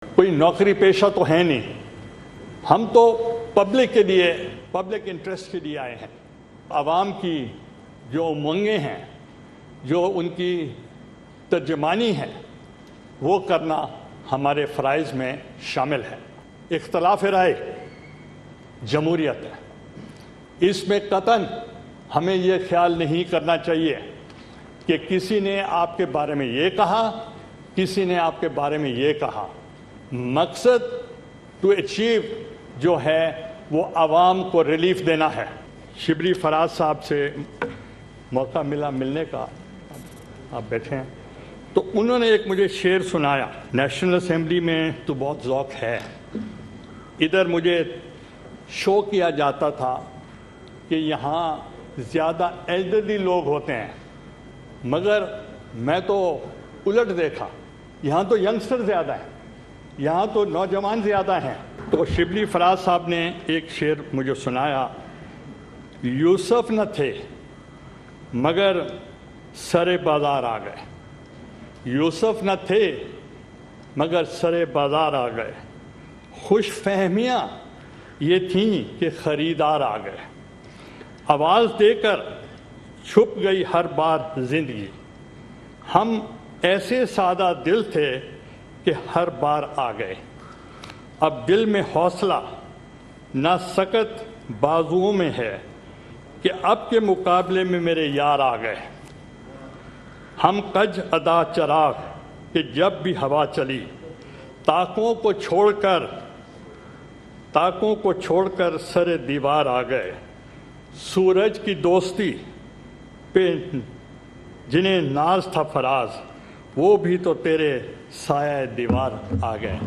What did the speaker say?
کوئی نوکری پیشہ تو ہے نہیں، ہم تو پبلک کے لیے، پبلک انٹرسٹ کے لیے آئے ہیں۔ عوام کی جو امنگیں ہیں، جو ان کی ترجمانی ہے، وہ کرنا ہمارے فرائض میں شامل ہے۔ اختلاف رائے جمہوریت ہے، اس میں قطعاً ہمیں یہ خیال نہیں کرنا چاہیے کہ کسی نے آپ کے بارے میں یہ کہا، کسی نے آپ کے بارے میں یہ کہا۔ مقصد ٹو اچیو جو ہے وہ عوام کو ریلیف دینا ہے۔ شبلی فراز صاحب سے موقع ملا ملنے کا، آپ بیٹھے ہیں، تو انہوں نے ایک مجھے شعر سنایا۔ نیشنل اسمبلی میں تو بہت ذوق ہے، ادھر مجھے شو کیا جاتا تھا کہ یہاں زیادہ ایلڈرلی لوگ ہوتے ہیں، مگر میں تو الٹ دیکھا، یہاں تو ینگسٹر زیادہ ہیں، یہاں تو نوجوان زیادہ ہیں۔ تو شبلی فراز صاحب نے ایک شعر مجھے سنایا، یوسف نہ تھے مگر سر بازار آ گئے، یوسف نہ تھے مگر سر بازار آ گئے، خوش فہمیاں یہ تھیں کہ خریدار آ گئے، آواز دے کر چھپ گئی ہر بار زندگی، ہم ایسے سادہ دل تھے کہ ہر بار آ گئے، اب دل میں حوصلہ نہ سکت بازوؤں میں ہے کہ اب کے مقابلے میں میرے یار آ گئے، ہم کج ادا چراغ کہ جب بھی ہوا چلی، تاکوں کو چھوڑ کر سر دیوار آ گئے، سورج کی دوستی پہ جنہیں ناز تھا فراز، وہ بھی تو تیرے سایہ دیوار آ گئے۔